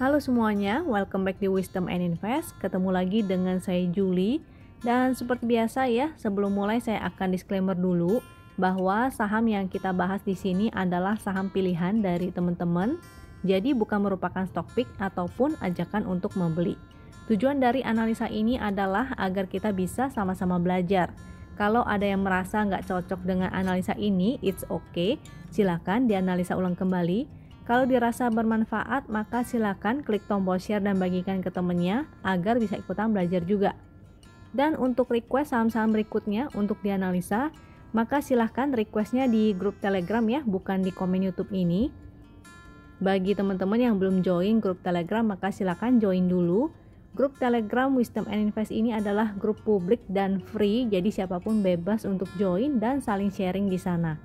Halo semuanya, welcome back di Wisdom and Invest. Ketemu lagi dengan saya Julie. Dan seperti biasa ya, sebelum mulai saya akan disclaimer dulu bahwa saham yang kita bahas di sini adalah saham pilihan dari teman-teman. Jadi bukan merupakan stock pick ataupun ajakan untuk membeli. Tujuan dari analisa ini adalah agar kita bisa sama-sama belajar. Kalau ada yang merasa nggak cocok dengan analisa ini, it's okay. Silakan dianalisa ulang kembali. Kalau dirasa bermanfaat, maka silakan klik tombol share dan bagikan ke temennya agar bisa ikutan belajar juga. Dan untuk request saham-saham berikutnya untuk dianalisa, maka silahkan requestnya di grup Telegram ya, bukan di komen YouTube ini. Bagi teman-teman yang belum join grup Telegram, maka silahkan join dulu. Grup Telegram Wisdom and Invest ini adalah grup publik dan free, jadi siapapun bebas untuk join dan saling sharing di sana.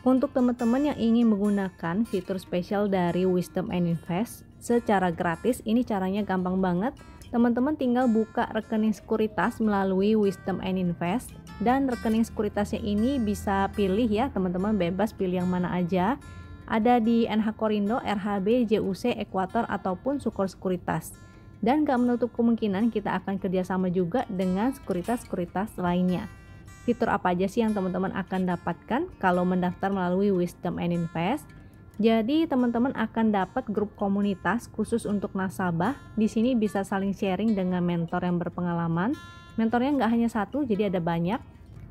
Untuk teman-teman yang ingin menggunakan fitur spesial dari Wisdom and Invest secara gratis, ini caranya gampang banget. Teman-teman tinggal buka rekening sekuritas melalui Wisdom and Invest, dan rekening sekuritasnya ini bisa pilih ya, teman-teman bebas pilih yang mana aja. Ada di NH Korindo, RHB, JUC, Ekuator, ataupun Sukor Sekuritas. Dan gak menutup kemungkinan kita akan kerjasama juga dengan sekuritas-sekuritas lainnya. Fitur apa aja sih yang teman-teman akan dapatkan kalau mendaftar melalui Wisdom and Invest? Jadi teman-teman akan dapat grup komunitas khusus untuk nasabah. Di sini bisa saling sharing dengan mentor yang berpengalaman. Mentornya nggak hanya satu, jadi ada banyak.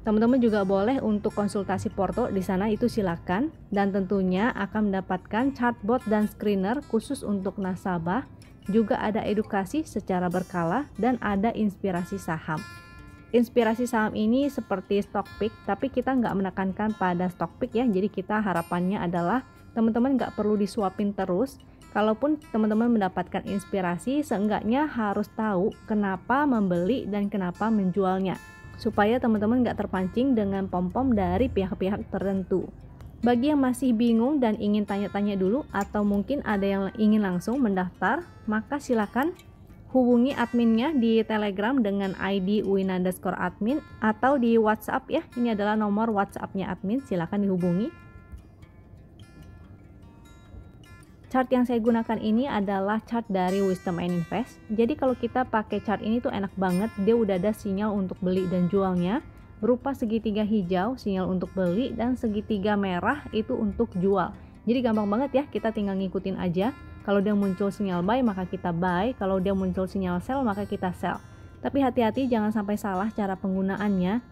Teman-teman juga boleh untuk konsultasi porto di sana, itu silakan. Dan tentunya akan mendapatkan chartbot dan screener khusus untuk nasabah. Juga ada edukasi secara berkala dan ada inspirasi saham. Inspirasi saham ini seperti stock pick, tapi kita nggak menekankan pada stock pick ya. Jadi kita harapannya adalah teman-teman nggak perlu disuapin terus. Kalaupun teman-teman mendapatkan inspirasi, seenggaknya harus tahu kenapa membeli dan kenapa menjualnya, supaya teman-teman nggak terpancing dengan pom-pom dari pihak-pihak tertentu. Bagi yang masih bingung dan ingin tanya-tanya dulu, atau mungkin ada yang ingin langsung mendaftar, maka silakan hubungi adminnya di Telegram dengan ID win_admin atau di WhatsApp ya. Ini adalah nomor WhatsAppnya admin, silakan dihubungi. Chart yang saya gunakan ini adalah chart dari Wisdom and Invest. Jadi kalau kita pakai chart ini tuh enak banget, dia udah ada sinyal untuk beli dan jualnya. Berupa segitiga hijau, sinyal untuk beli, dan segitiga merah itu untuk jual. Jadi gampang banget ya, kita tinggal ngikutin aja. Kalau dia muncul sinyal buy, maka kita buy. Kalau dia muncul sinyal sell, maka kita sell. Tapi hati-hati jangan sampai salah cara penggunaannya.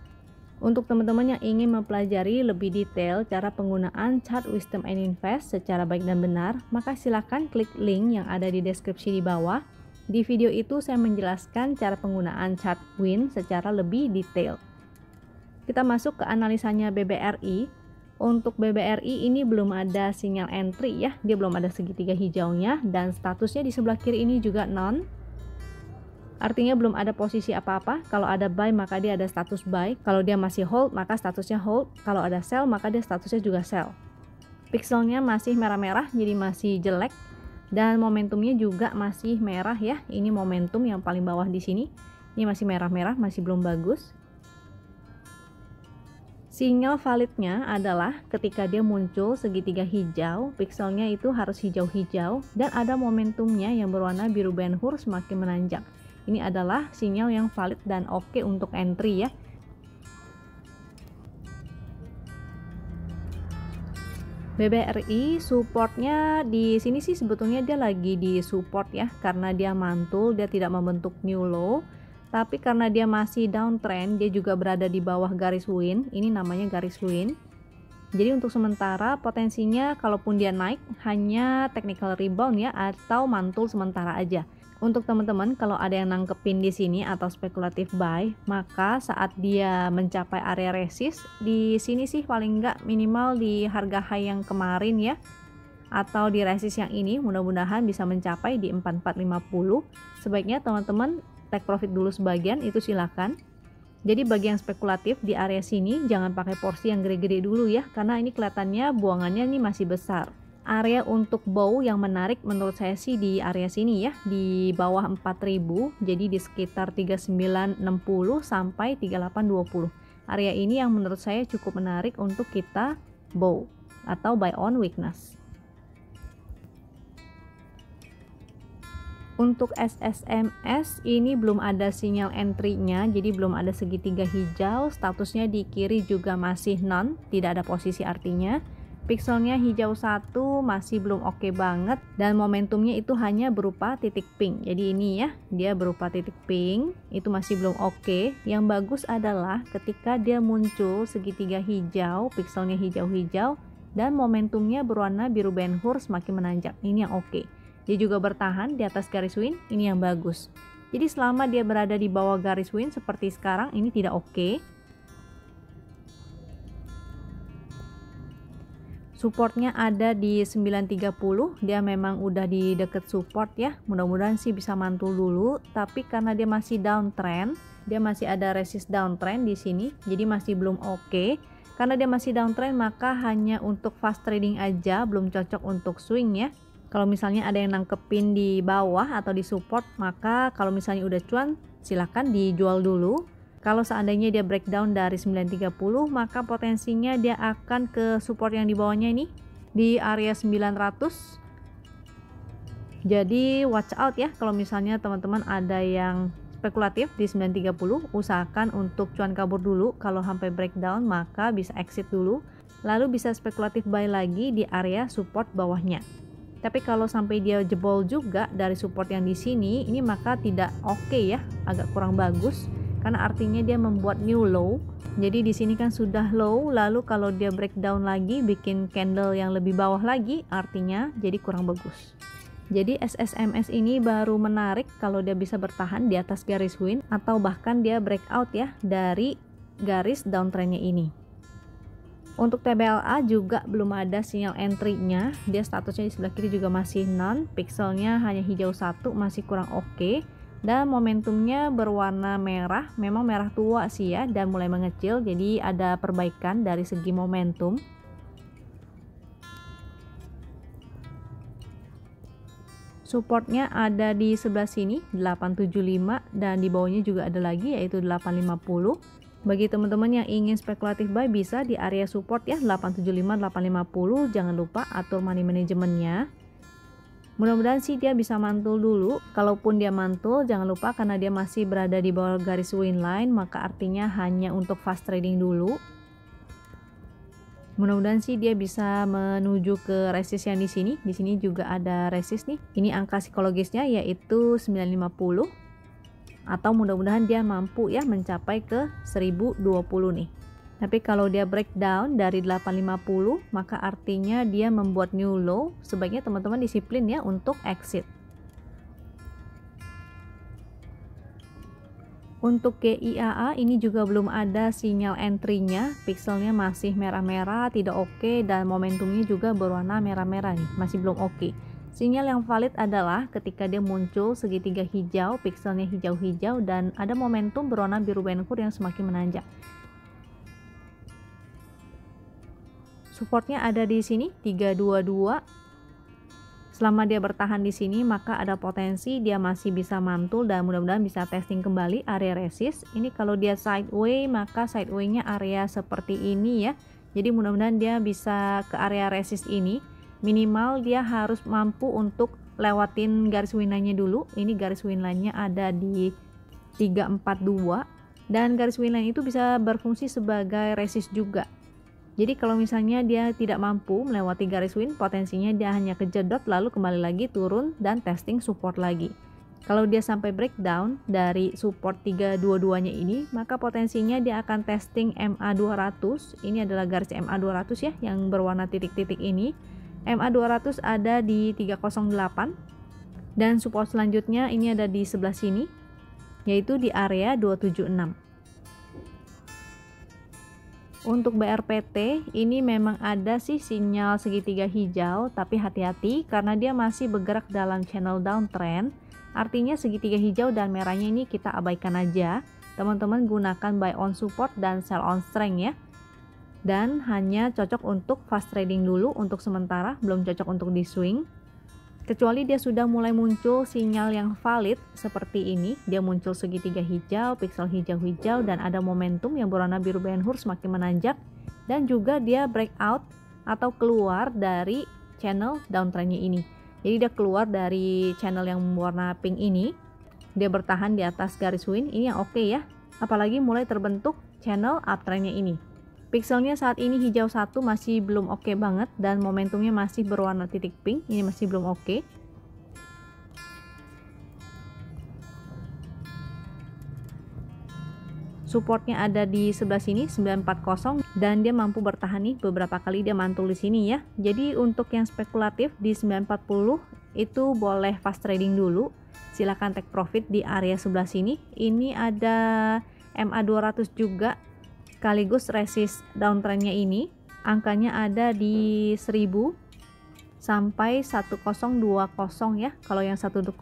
Untuk teman-teman yang ingin mempelajari lebih detail cara penggunaan chart Wisdom and Invest secara baik dan benar, maka silakan klik link yang ada di deskripsi di bawah. Di video itu saya menjelaskan cara penggunaan chart WIN secara lebih detail. Kita masuk ke analisanya BBRI. Untuk BBRI ini belum ada sinyal entry ya, dia belum ada segitiga hijaunya, dan statusnya di sebelah kiri ini juga none. Artinya belum ada posisi apa-apa. Kalau ada buy maka dia ada status buy, kalau dia masih hold maka statusnya hold, kalau ada sell maka dia statusnya juga sell. Pixelnya masih merah-merah, jadi masih jelek, dan momentumnya juga masih merah ya. Ini momentum yang paling bawah di sini. Ini masih merah-merah, masih belum bagus. Sinyal validnya adalah ketika dia muncul segitiga hijau, pixelnya itu harus hijau-hijau, dan ada momentumnya yang berwarna biru Ben Hur semakin menanjak. Ini adalah sinyal yang valid dan oke untuk entry ya. BBRI supportnya di sini sih sebetulnya dia lagi di support ya, karena dia mantul, dia tidak membentuk new low. Tapi karena dia masih downtrend, dia juga berada di bawah garis win. Ini namanya garis win. Jadi untuk sementara potensinya kalaupun dia naik hanya technical rebound ya, atau mantul sementara aja. Untuk teman-teman kalau ada yang nangkepin di sini atau spekulatif buy, maka saat dia mencapai area resist di sini sih paling enggak minimal di harga high yang kemarin ya, atau di resist yang ini mudah-mudahan bisa mencapai di 4450. Sebaiknya teman-teman take profit dulu sebagian, itu silakan. Jadi bagi yang spekulatif di area sini jangan pakai porsi yang gede-gede dulu ya, karena ini kelihatannya buangannya ini masih besar. Area untuk bow yang menarik menurut saya sih di area sini ya, di bawah 4000, jadi di sekitar 3960 sampai 3820. Area ini yang menurut saya cukup menarik untuk kita bow atau buy on weakness. Untuk SSMS ini belum ada sinyal entry-nya, jadi belum ada segitiga hijau, statusnya di kiri juga masih none, tidak ada posisi artinya. Pixelnya hijau 1 masih belum oke banget, dan momentumnya itu hanya berupa titik pink. Jadi ini ya, dia berupa titik pink, itu masih belum oke. Yang bagus adalah ketika dia muncul segitiga hijau, pixelnya hijau-hijau, dan momentumnya berwarna biru Ben Hur semakin menanjak. Ini yang oke. Dia juga bertahan di atas garis win, ini yang bagus. Jadi selama dia berada di bawah garis win seperti sekarang, ini tidak oke. Supportnya ada di 930, dia memang udah di deket support ya, mudah-mudahan sih bisa mantul dulu. Tapi karena dia masih downtrend, dia masih ada resist downtrend di sini, jadi masih belum oke. Karena dia masih downtrend, maka hanya untuk fast trading aja, belum cocok untuk swing ya. Kalau misalnya ada yang nangkepin di bawah atau di support, maka kalau misalnya udah cuan, silahkan dijual dulu. Kalau seandainya dia breakdown dari 930, maka potensinya dia akan ke support yang di bawahnya ini, di area 900. Jadi watch out ya, kalau misalnya teman-teman ada yang spekulatif di 930, usahakan untuk cuan kabur dulu. Kalau sampai breakdown, maka bisa exit dulu, lalu bisa spekulatif buy lagi di area support bawahnya. Tapi kalau sampai dia jebol juga dari support yang di sini, ini maka tidak oke ya, agak kurang bagus. Karena artinya dia membuat new low. Jadi di sini kan sudah low, lalu kalau dia breakdown lagi bikin candle yang lebih bawah lagi, artinya jadi kurang bagus. Jadi SSMS ini baru menarik kalau dia bisa bertahan di atas garis win atau bahkan dia breakout ya dari garis downtrendnya ini. Untuk TBLA juga belum ada sinyal entry-nya, dia statusnya di sebelah kiri juga masih none, pixelnya hanya hijau 1, masih kurang oke. Dan momentumnya berwarna merah, memang merah tua sih ya, dan mulai mengecil, jadi ada perbaikan dari segi momentum. Supportnya ada di sebelah sini 875, dan di bawahnya juga ada lagi yaitu 850. Bagi teman-teman yang ingin spekulatif buy bisa di area support ya 875, 850. Jangan lupa atur money manajemennya. Mudah-mudahan sih dia bisa mantul dulu. Kalaupun dia mantul, jangan lupa karena dia masih berada di bawah garis win line, maka artinya hanya untuk fast trading dulu. Mudah-mudahan sih dia bisa menuju ke resist yang di sini. Di sini juga ada resist nih. Ini angka psikologisnya yaitu 950. Atau mudah-mudahan dia mampu ya mencapai ke 1020 nih. Tapi kalau dia breakdown dari 850, maka artinya dia membuat new low. Sebaiknya teman-teman disiplin ya untuk exit. Untuk GIAA ini juga belum ada sinyal entry-nya, pixelnya masih merah-merah, tidak oke, dan momentumnya juga berwarna merah-merah nih, masih belum oke. Sinyal yang valid adalah ketika dia muncul segitiga hijau, pixelnya hijau-hijau, dan ada momentum berwarna biru Ben Hur yang semakin menanjak. Supportnya ada di sini 322. Selama dia bertahan di sini maka ada potensi dia masih bisa mantul dan mudah-mudahan bisa testing kembali area resist. Ini kalau dia sideway maka sideway-nya area seperti ini ya. Jadi mudah-mudahan dia bisa ke area resist ini. Minimal dia harus mampu untuk lewatin garis win line-nya dulu. Ini garis win line-nya ada di 342 dan garis win line itu bisa berfungsi sebagai resist juga. Jadi kalau misalnya dia tidak mampu melewati garis win, potensinya dia hanya kejedot lalu kembali lagi turun dan testing support lagi. Kalau dia sampai breakdown dari support 322-nya ini, maka potensinya dia akan testing MA200. Ini adalah garis MA200 ya, yang berwarna titik-titik ini. MA200 ada di 308. Dan support selanjutnya ini ada di sebelah sini, yaitu di area 276. Untuk BRPT ini memang ada sih sinyal segitiga hijau, tapi hati-hati karena dia masih bergerak dalam channel downtrend. Artinya segitiga hijau dan merahnya ini kita abaikan aja. Teman-teman gunakan buy on support dan sell on strength ya. Dan hanya cocok untuk fast trading dulu untuk sementara, belum cocok untuk di swing. Kecuali dia sudah mulai muncul sinyal yang valid seperti ini, dia muncul segitiga hijau, pixel hijau-hijau, dan ada momentum yang berwarna biru Ben Hur semakin menanjak, dan juga dia breakout atau keluar dari channel downtrendnya ini. Jadi dia keluar dari channel yang warna pink ini, dia bertahan di atas garis win, ini yang oke ya. Apalagi mulai terbentuk channel uptrendnya ini. Pixelnya saat ini hijau 1 masih belum oke banget dan momentumnya masih berwarna titik pink, ini masih belum oke. Supportnya ada di sebelah sini 940 dan dia mampu bertahan nih beberapa kali dia mantul di sini ya. Jadi untuk yang spekulatif di 940 itu boleh fast trading dulu. Silahkan take profit di area sebelah sini. Ini ada MA200 juga sekaligus resist downtrendnya ini. Angkanya ada di 1000 sampai 1020 ya. Kalau yang 1020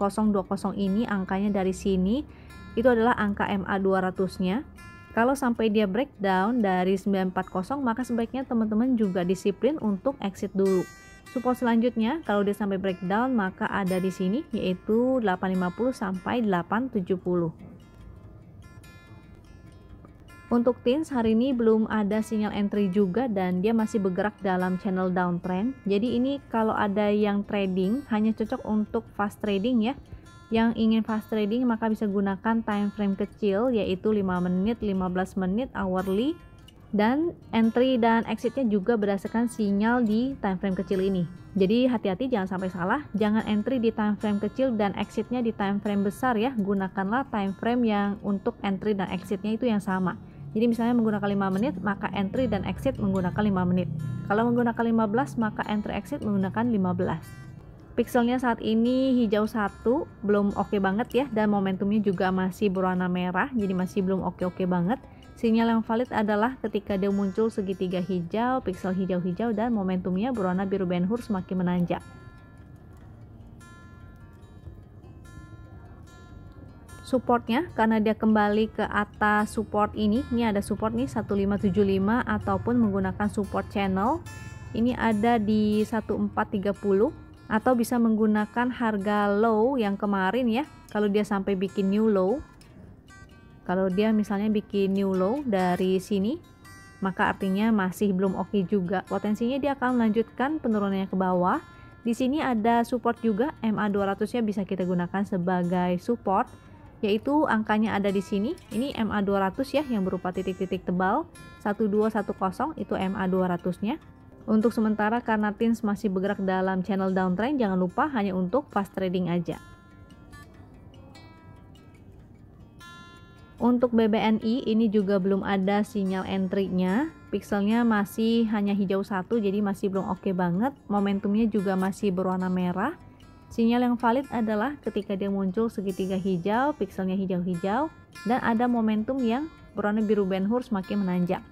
ini angkanya dari sini itu adalah angka MA200 nya. Kalau sampai dia breakdown dari 940 maka sebaiknya teman-teman juga disiplin untuk exit dulu. Support selanjutnya kalau dia sampai breakdown maka ada di sini yaitu 850 sampai 870. Untuk TINS hari ini belum ada sinyal entry juga dan dia masih bergerak dalam channel downtrend. Jadi ini kalau ada yang trading hanya cocok untuk fast trading ya. Yang ingin fast trading maka bisa gunakan time frame kecil yaitu 5 menit, 15 menit, hourly, dan entry dan exitnya juga berdasarkan sinyal di time frame kecil ini. Jadi hati-hati jangan sampai salah, jangan entry di time frame kecil dan exitnya di time frame besar ya. Gunakanlah time frame yang untuk entry dan exitnya itu yang sama. Jadi misalnya menggunakan 5 menit maka entry dan exit menggunakan 5 menit. Kalau menggunakan 15 maka entry exit menggunakan 15. Pixelnya saat ini hijau 1 belum oke banget ya dan momentumnya juga masih berwarna merah, jadi masih belum oke banget. Sinyal yang valid adalah ketika dia muncul segitiga hijau, pixel hijau-hijau dan momentumnya berwarna biru Ben-Hur semakin menanjak. Supportnya karena dia kembali ke atas support ini ada support nih 1575 ataupun menggunakan support channel. Ini ada di 1430. Atau bisa menggunakan harga low yang kemarin ya. Kalau dia sampai bikin new low, kalau dia misalnya bikin new low dari sini, maka artinya masih belum oke juga. Potensinya dia akan melanjutkan penurunannya ke bawah. Di sini ada support juga, MA200 nya bisa kita gunakan sebagai support, yaitu angkanya ada di sini. Ini MA200 ya yang berupa titik-titik tebal 1210 itu MA200 nya. Untuk sementara karena TINS masih bergerak dalam channel downtrend, jangan lupa hanya untuk fast trading aja. Untuk BBNI ini juga belum ada sinyal entry-nya. Pixelnya masih hanya hijau 1 jadi masih belum oke banget. Momentumnya juga masih berwarna merah. Sinyal yang valid adalah ketika dia muncul segitiga hijau, pixelnya hijau-hijau dan ada momentum yang berwarna biru Ben-Hur semakin menanjak.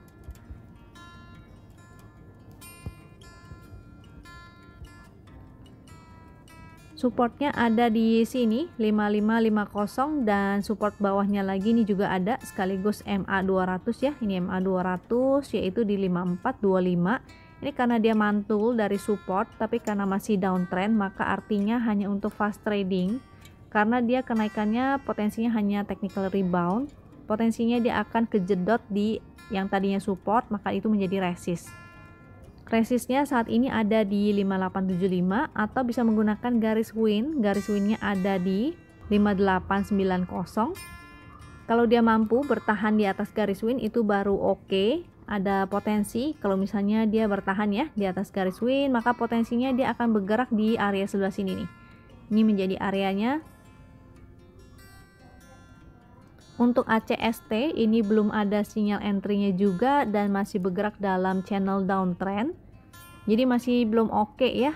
Supportnya ada di sini 5550 dan support bawahnya lagi ini juga ada sekaligus MA200 ya. Ini MA200 yaitu di 5425. Ini karena dia mantul dari support tapi karena masih downtrend maka artinya hanya untuk fast trading. Karena dia kenaikannya potensinya hanya technical rebound. Potensinya dia akan kejedot di yang tadinya support maka itu menjadi resist. Resistnya saat ini ada di 5875 atau bisa menggunakan garis win. Garis winnya ada di 5890. Kalau dia mampu bertahan di atas garis win itu baru oke. Ada potensi kalau misalnya dia bertahan ya di atas garis win maka potensinya dia akan bergerak di area sebelah sini nih. Ini menjadi areanya. Untuk ACST ini belum ada sinyal entry-nya juga dan masih bergerak dalam channel downtrend. Jadi masih belum oke ya.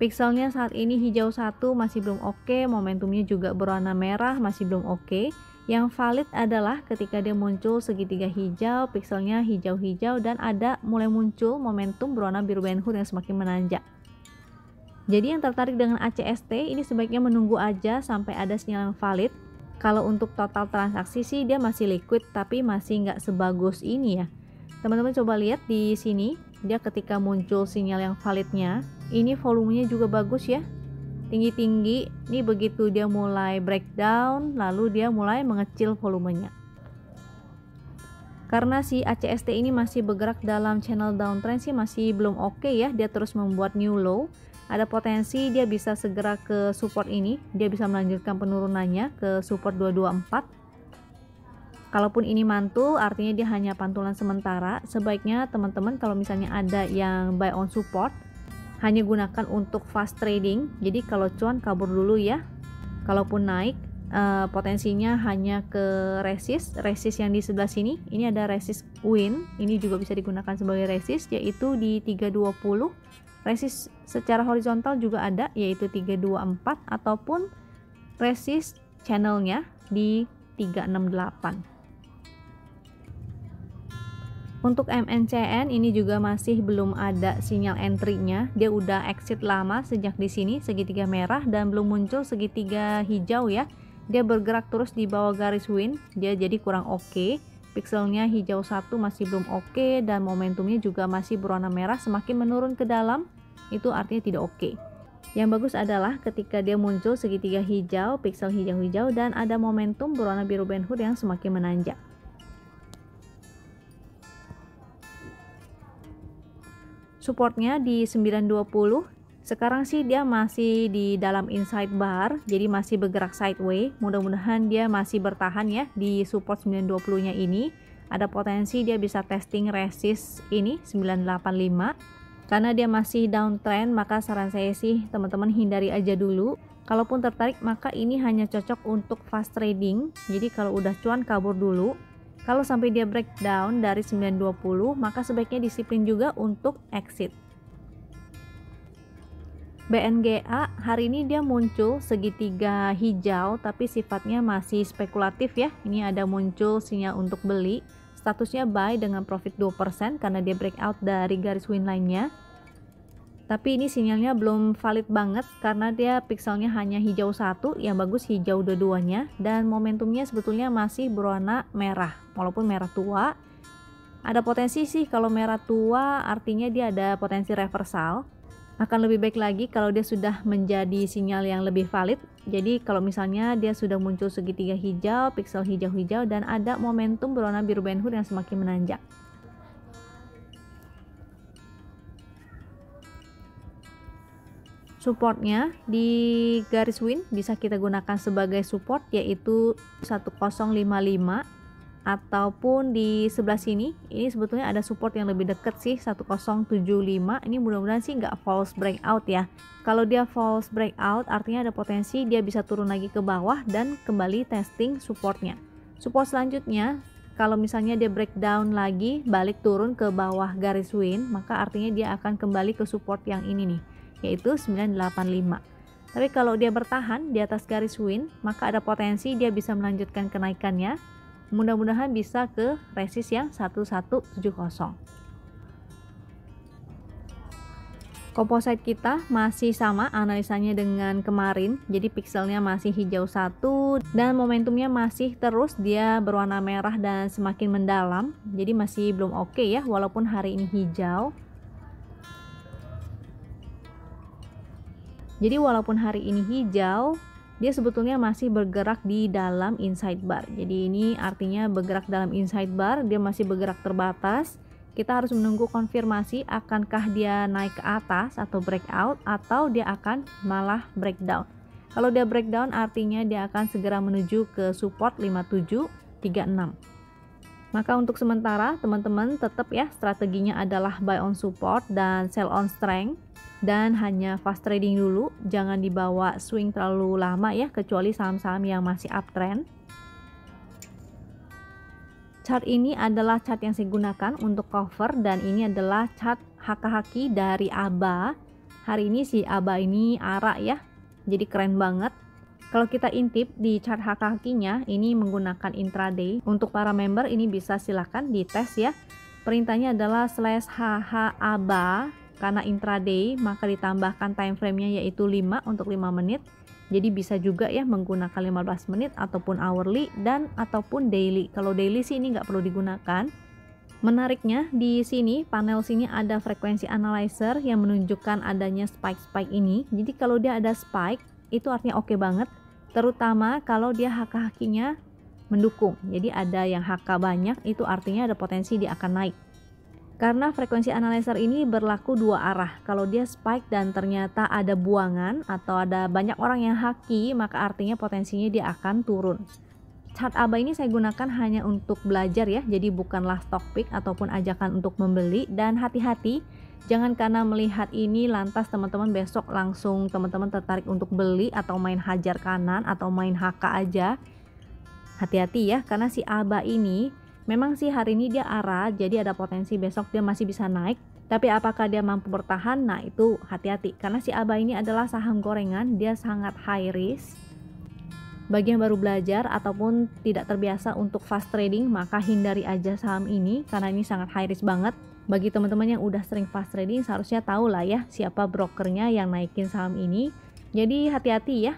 Pixelnya saat ini hijau 1 masih belum oke, momentumnya juga berwarna merah masih belum oke. Yang valid adalah ketika dia muncul segitiga hijau, pixelnya hijau-hijau dan ada mulai muncul momentum berwarna biru Ben-Hur yang semakin menanjak. Jadi yang tertarik dengan ACST ini sebaiknya menunggu aja sampai ada sinyal yang valid. Kalau untuk total transaksi sih dia masih liquid tapi masih nggak sebagus ini ya. Teman-teman coba lihat di sini, dia ketika muncul sinyal yang validnya, ini volumenya juga bagus ya. Tinggi-tinggi, ini begitu dia mulai breakdown, lalu dia mulai mengecil volumenya. Karena si ACST ini masih bergerak dalam channel downtrend sih masih belum oke ya, dia terus membuat new low. ada potensi dia bisa segera ke support ini, dia bisa melanjutkan penurunannya ke support 224. Kalaupun ini mantul, artinya dia hanya pantulan sementara. Sebaiknya teman-teman kalau misalnya ada yang buy on support, hanya gunakan untuk fast trading. Jadi kalau cuan kabur dulu ya. Kalaupun naik, potensinya hanya ke resist yang di sebelah sini. Ini ada resist win, ini juga bisa digunakan sebagai resist, yaitu di 320. Resist secara horizontal juga ada, yaitu 324, ataupun resist channelnya di 368. Untuk MNCN ini juga masih belum ada sinyal entry-nya. Dia udah exit lama sejak di sini segitiga merah dan belum muncul segitiga hijau ya. Dia bergerak terus di bawah garis win. Dia jadi kurang oke. Pixelnya hijau 1 masih belum oke dan momentumnya juga masih berwarna merah semakin menurun ke dalam. Itu artinya tidak oke. Yang bagus adalah ketika dia muncul segitiga hijau, pixel hijau-hijau dan ada momentum berwarna biru Benhur yang semakin menanjak. Supportnya di 920. Sekarang sih dia masih di dalam inside bar, jadi masih bergerak sideways. Mudah-mudahan dia masih bertahan ya di support 920 nya ini. Ada potensi dia bisa testing resist ini 985. Karena dia masih downtrend, maka saran saya sih teman-teman hindari aja dulu. Kalaupun tertarik, maka ini hanya cocok untuk fast trading. Jadi kalau udah cuan kabur dulu. Kalau sampai dia breakdown dari 920, maka sebaiknya disiplin juga untuk exit. BNGA hari ini dia muncul segitiga hijau, tapi sifatnya masih spekulatif ya. Ini ada muncul sinyal untuk beli. Statusnya buy dengan profit 2% karena dia breakout dari garis win line-nya. Tapi ini sinyalnya belum valid banget karena dia pixelnya hanya hijau 1, yang bagus hijau dua-duanya, dan momentumnya sebetulnya masih berwarna merah walaupun merah tua. Ada potensi sih kalau merah tua, artinya dia ada potensi reversal. Akan lebih baik lagi kalau dia sudah menjadi sinyal yang lebih valid. Jadi kalau misalnya dia sudah muncul segitiga hijau, pixel hijau-hijau, dan ada momentum berwarna biru Benhur yang semakin menanjak. Supportnya di garis win bisa kita gunakan sebagai support, yaitu 1055, ataupun di sebelah sini. Ini sebetulnya ada support yang lebih dekat sih, 1075. Ini mudah-mudahan sih nggak false breakout ya. Kalau dia false breakout artinya ada potensi dia bisa turun lagi ke bawah dan kembali testing supportnya. Support selanjutnya, kalau misalnya dia breakdown lagi balik turun ke bawah garis win, maka artinya dia akan kembali ke support yang ini nih, yaitu 985. Tapi kalau dia bertahan di atas garis win, maka ada potensi dia bisa melanjutkan kenaikannya. Mudah-mudahan bisa ke resist yang 1170. Composite kita masih sama analisanya dengan kemarin, jadi pixelnya masih hijau 1 dan momentumnya masih terus dia berwarna merah dan semakin mendalam, jadi masih belum oke ya walaupun hari ini hijau. Jadi walaupun hari ini hijau, dia sebetulnya masih bergerak di dalam inside bar. Jadi ini artinya bergerak dalam inside bar, dia masih bergerak terbatas. Kita harus menunggu konfirmasi akankah dia naik ke atas atau breakout, atau dia akan malah breakdown. Kalau dia breakdown artinya dia akan segera menuju ke support 5736. Maka untuk sementara teman-teman tetap ya strateginya adalah buy on support dan sell on strength, dan hanya fast trading dulu, jangan dibawa swing terlalu lama ya, kecuali saham-saham yang masih uptrend. Chart ini adalah chart yang saya gunakan untuk cover, dan ini adalah chart haki dari ABA. Hari ini si ABA ini ARA ya, jadi keren banget. Kalau kita intip di chart hakinya, ini menggunakan intraday. Untuk para member ini bisa silakan dites ya. Perintahnya adalah /HH ABA. Karena intraday maka ditambahkan time frame-nya yaitu 5 untuk 5 menit. Jadi bisa juga ya menggunakan 15 menit ataupun hourly dan ataupun daily. Kalau daily sih ini nggak perlu digunakan. Menariknya di sini, panel sini ada frekuensi analyzer yang menunjukkan adanya spike-spike ini. Jadi kalau dia ada spike, itu artinya oke banget. Terutama kalau dia HK-nya mendukung. Jadi ada yang HK banyak, itu artinya ada potensi dia akan naik. Karena frekuensi analyzer ini berlaku dua arah. Kalau dia spike dan ternyata ada buangan atau ada banyak orang yang haki, maka artinya potensinya dia akan turun. Chart ABA ini saya gunakan hanya untuk belajar ya, jadi bukanlah stock pick ataupun ajakan untuk membeli. Dan hati-hati, jangan karena melihat ini lantas teman-teman besok langsung teman-teman tertarik untuk beli atau main hajar kanan atau main HK aja. Hati-hati ya, karena si ABA ini memang sih hari ini dia arah, jadi ada potensi besok dia masih bisa naik. Tapi apakah dia mampu bertahan? Nah itu hati-hati, karena si ABA ini adalah saham gorengan, dia sangat high risk. Bagi yang baru belajar ataupun tidak terbiasa untuk fast trading, maka hindari aja saham ini karena ini sangat high risk banget. Bagi teman-teman yang udah sering fast trading seharusnya tahu lah ya siapa brokernya yang naikin saham ini. Jadi hati-hati ya.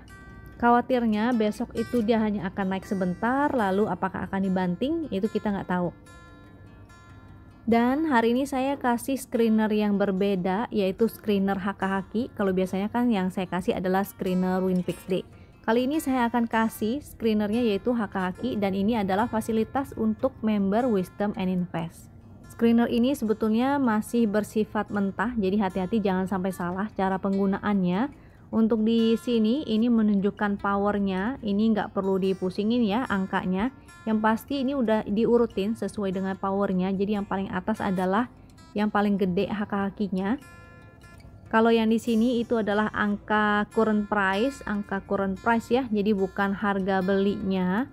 Khawatirnya besok itu dia hanya akan naik sebentar, lalu apakah akan dibanting itu kita nggak tahu. Dan hari ini saya kasih screener yang berbeda, yaitu screener HK Haki. Kalau biasanya kan yang saya kasih adalah screener WinFixD. Kali ini saya akan kasih screenernya yaitu HK Haki, dan ini adalah fasilitas untuk member Wisdom and Invest. Screener ini sebetulnya masih bersifat mentah, jadi hati-hati jangan sampai salah cara penggunaannya. Untuk di sini ini menunjukkan powernya, ini nggak perlu dipusingin ya angkanya. Yang pasti ini udah diurutin sesuai dengan powernya, jadi yang paling atas adalah yang paling gede HK Hakinya. Kalau yang di sini itu adalah angka current price ya, jadi bukan harga belinya.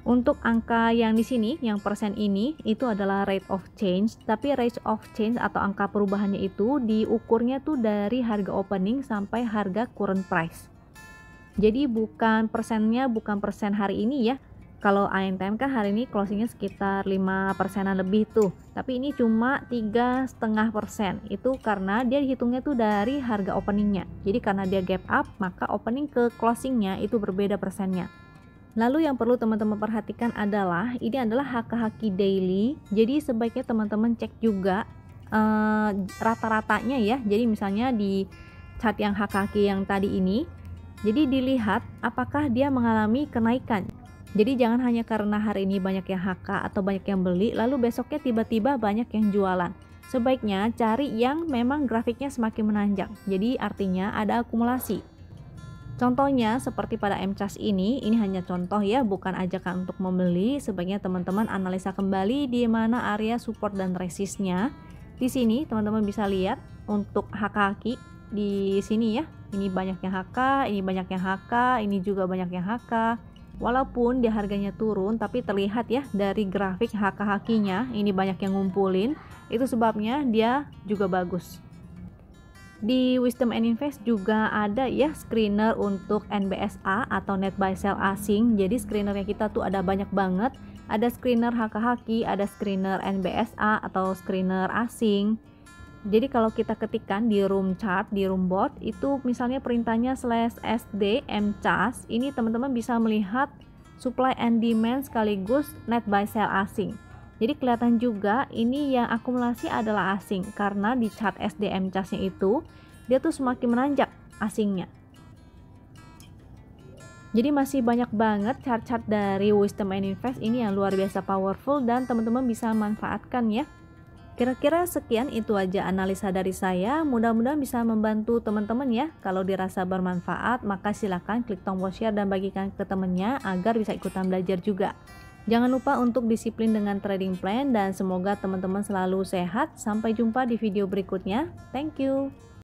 Untuk angka yang di sini, yang persen ini, itu adalah rate of change. Tapi rate of change atau angka perubahannya itu diukurnya tuh dari harga opening sampai harga current price. Jadi bukan persennya, bukan persen hari ini ya. Kalau ANTM kan hari ini closingnya sekitar 5%-an lebih tuh. Tapi ini cuma 3,5%. Itu karena dia dihitungnya tuh dari harga openingnya. Jadi karena dia gap up, maka opening ke closingnya itu berbeda persennya. Lalu yang perlu teman-teman perhatikan adalah ini adalah HK Haki daily. Jadi sebaiknya teman-teman cek juga rata-ratanya ya. Jadi misalnya di chart yang HK Haki yang tadi ini, jadi dilihat apakah dia mengalami kenaikan. Jadi jangan hanya karena hari ini banyak yang HK atau banyak yang beli, lalu besoknya tiba-tiba banyak yang jualan. Sebaiknya cari yang memang grafiknya semakin menanjak. Jadi artinya ada akumulasi. Contohnya seperti pada MCAS ini hanya contoh ya, bukan ajakan untuk membeli. Sebaiknya teman-teman analisa kembali di mana area support dan resistnya. Di sini teman-teman bisa lihat untuk HK Haki di sini ya. Ini banyak yang HK, ini banyak yang HK, ini juga banyak yang HK. Walaupun dia harganya turun, tapi terlihat ya dari grafik HK Hakinya ini banyak yang ngumpulin. Itu sebabnya dia juga bagus. Di Wisdom and Invest juga ada ya screener untuk NBSA atau Net Buy Sell asing. Jadi screenernya kita tuh ada banyak banget. Ada screener HK Haki, ada screener NBSA atau screener asing. Jadi kalau kita ketikkan di room chart, di room bot, itu misalnya perintahnya /SD MCAS, ini teman-teman bisa melihat supply and demand sekaligus net buy sell asing. Jadi kelihatan juga ini yang akumulasi adalah asing, karena di chart SD MCAS-nya itu, dia tuh semakin menanjak asingnya. Jadi masih banyak banget chart-chart dari Wisdom and Invest ini yang luar biasa powerful dan teman-teman bisa manfaatkan ya. Kira-kira sekian itu aja analisa dari saya, mudah-mudahan bisa membantu teman-teman ya. Kalau dirasa bermanfaat, maka silakan klik tombol share dan bagikan ke temennya agar bisa ikutan belajar juga. Jangan lupa untuk disiplin dengan trading plan dan semoga teman-teman selalu sehat. Sampai jumpa di video berikutnya. Thank you.